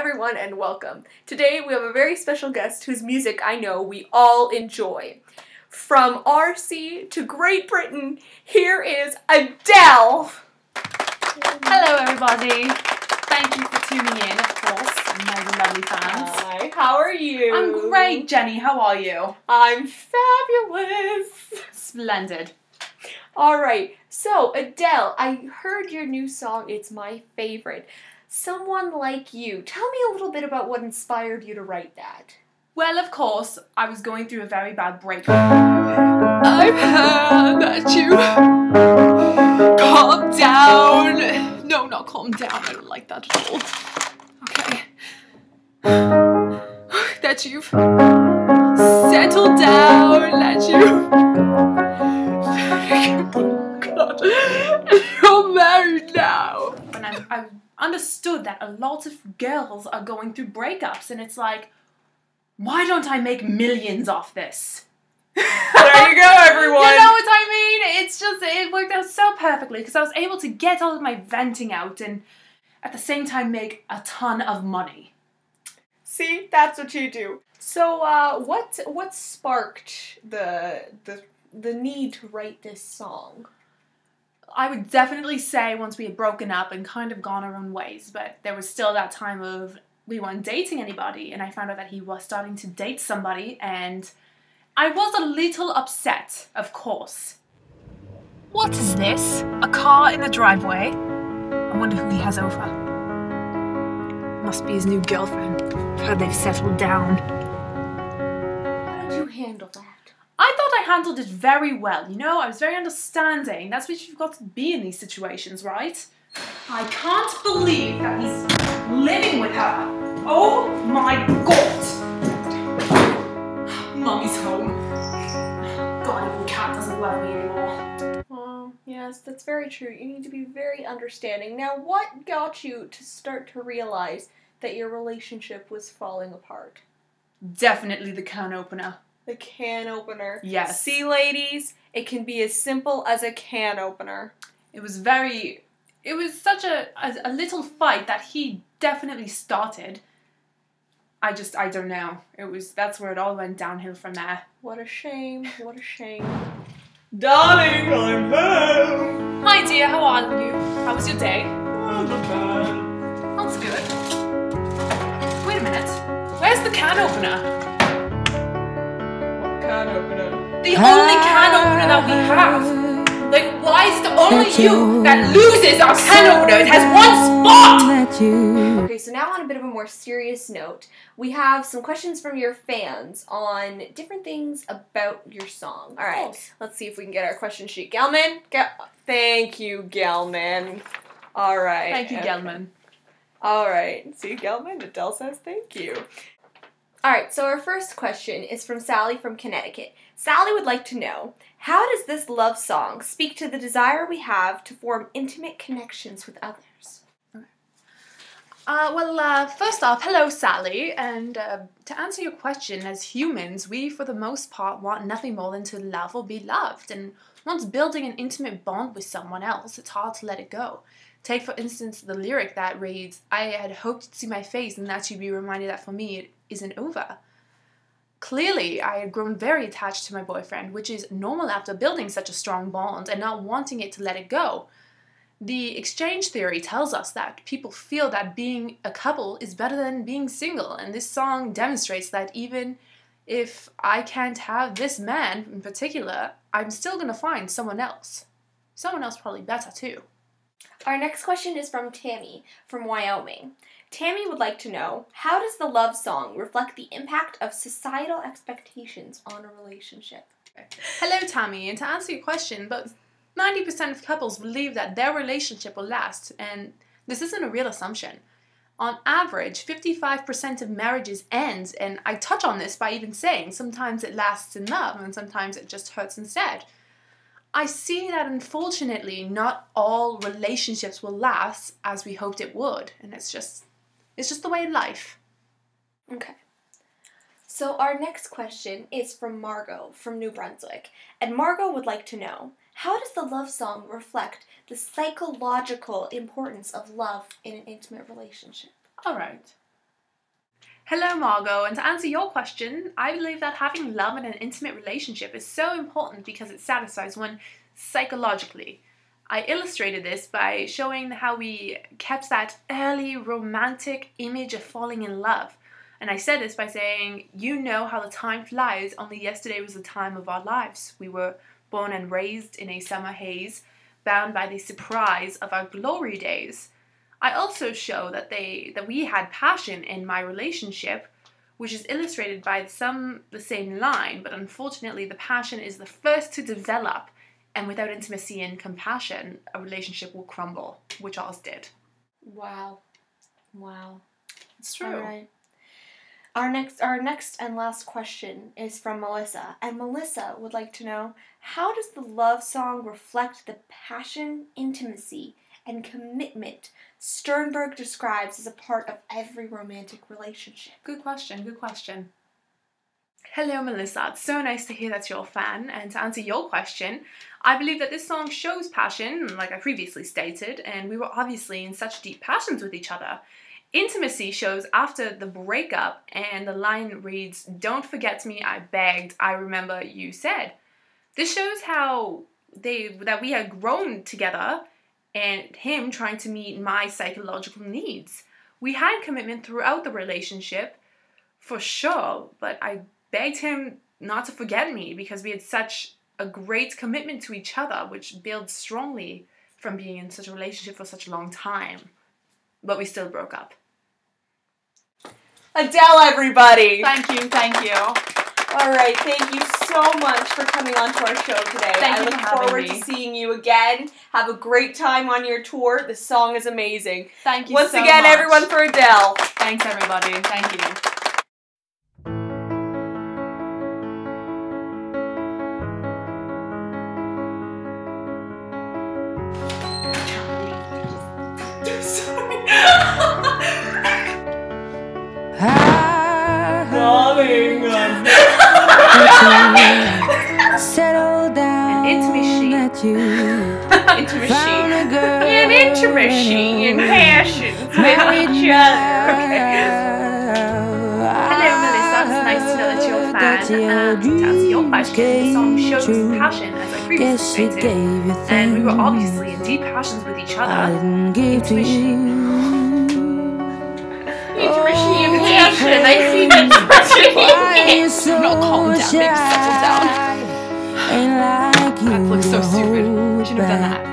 everyone and welcome. Today we have a very special guest whose music I know we all enjoy. From RC to Great Britain, here is Adele! Hello everybody. Thank you for tuning in, of course, my lovely fans. Hi, how are you? I'm great, Jenny. How are you? I'm fabulous! Splendid. Alright, so Adele, I heard your new song, it's my favorite. Someone Like You. Tell me a little bit about what inspired you to write that. Well, of course, I was going through a very bad breakup. I've heard that you calm down. No, not calm down. I don't like that at all. Okay. That you've settled down. That you... Oh, God. You're married now. And I understood that a lot of girls are going through breakups, and it's like, why don't I make millions off this? There you go, everyone! You know what I mean? It's just, it worked out so perfectly because I was able to get all of my venting out and at the same time make a ton of money. See, that's what you do. So, what sparked the need to write this song? I would definitely say once we had broken up and kind of gone our own ways, but there was still that time of we weren't dating anybody, and I found out that he was starting to date somebody, and I was a little upset, of course. What is this? A car in the driveway? I wonder who he has over. Must be his new girlfriend. I've heard they've settled down. How did you handle that? I thought I handled it very well, you know? I was very understanding. That's what you've got to be in these situations, right? I can't believe that he's living with her. Oh my God! Mummy's home. God, even cat doesn't love me anymore. Well, yes, that's very true. You need to be very understanding. Now, what got you to start to realize that your relationship was falling apart? Definitely the can opener. The can opener. Yes. See, ladies, it can be as simple as a can opener. It was such a little fight that he definitely started. I don't know. That's where it all went downhill from there. What a shame, what a shame. Darling, I'm home! Hi dear, how are you? How was your day? Oh, not bad. That's good. Wait a minute. Where's the can opener? Can opener. The only can opener that we have. Like, why is it only you that loses our can opener? It has one spot! Okay, so now on a bit of a more serious note, we have some questions from your fans on different things about your song. Alright, let's see if we can get our question sheet. Gelman? Thank you, Gelman. Alright. Thank you, Gelman. Alright, see, Gelman, Adele says thank you. Alright, so our first question is from Sally from Connecticut. Sally would like to know, how does this love song speak to the desire we have to form intimate connections with others? First off, hello Sally, and to answer your question, as humans, we for the most part want nothing more than to love or be loved, and once building an intimate bond with someone else, it's hard to let it go. Take for instance the lyric that reads, I had hoped to see my face and that you'd be reminded that for me it isn't over. Clearly, I had grown very attached to my boyfriend, which is normal after building such a strong bond and not wanting it to let it go. The exchange theory tells us that people feel that being a couple is better than being single, and this song demonstrates that even if I can't have this man in particular, I'm still going to find someone else. Someone else probably better too. Our next question is from Tammy from Wyoming. Tammy would like to know, how does the love song reflect the impact of societal expectations on a relationship? Hello Tammy, and to answer your question, about 90% of couples believe that their relationship will last, and this isn't a real assumption. On average, 55% of marriages end, and I touch on this by even saying sometimes it lasts in love and sometimes it just hurts instead. I see that unfortunately not all relationships will last as we hoped it would, and it's just the way of life. Okay. So our next question is from Margot from New Brunswick, and Margot would like to know, how does the love song reflect the psychological importance of love in an intimate relationship? Alright. Hello, Margot. And to answer your question, I believe that having love in an intimate relationship is so important because it satisfies one psychologically. I illustrated this by showing how we kept that early romantic image of falling in love. And I said this by saying, you know how the time flies, only yesterday was the time of our lives. We were born and raised in a summer haze, bound by the surprise of our glory days. I also show that we had passion in my relationship, which is illustrated by the same line, but unfortunately the passion is the first to develop, and without intimacy and compassion, a relationship will crumble, which ours did. Wow. Wow. It's true. All right. Our next and last question is from Melissa, and Melissa would like to know, how does the love song reflect the passion, intimacy, and commitment Sternberg describes as a part of every romantic relationship? Good question, good question. Hello, Melissa. It's so nice to hear that you're a fan. And to answer your question, I believe that this song shows passion, like I previously stated, and we were obviously in such deep passions with each other. Intimacy shows after the breakup, and the line reads, "Don't forget me, I begged, I remember you said." This shows how that we had grown together, and him trying to meet my psychological needs. We had commitment throughout the relationship, for sure, but I begged him not to forget me because we had such a great commitment to each other, which builds strongly from being in such a relationship for such a long time. But we still broke up. Adele, everybody! Thank you, thank you. All right, thank you so much for coming on to our show today. I look forward to seeing you again. Have a great time on your tour. The song is amazing. Thank you Once so again, much. everyone, for Adele. Thanks, everybody. Thank you. Settle down. An intimacy. An intimacy and passion with each other. Hello, Melissa. It's nice to know that you're a fan. To answer your question, the song shows passion, as I previously stated. And we were obviously in deep passions with each other. Intimacy. Intimacy and passion. I see that expression. No, calm down. Maybe settle down. That looks so stupid. We shouldn't have done that.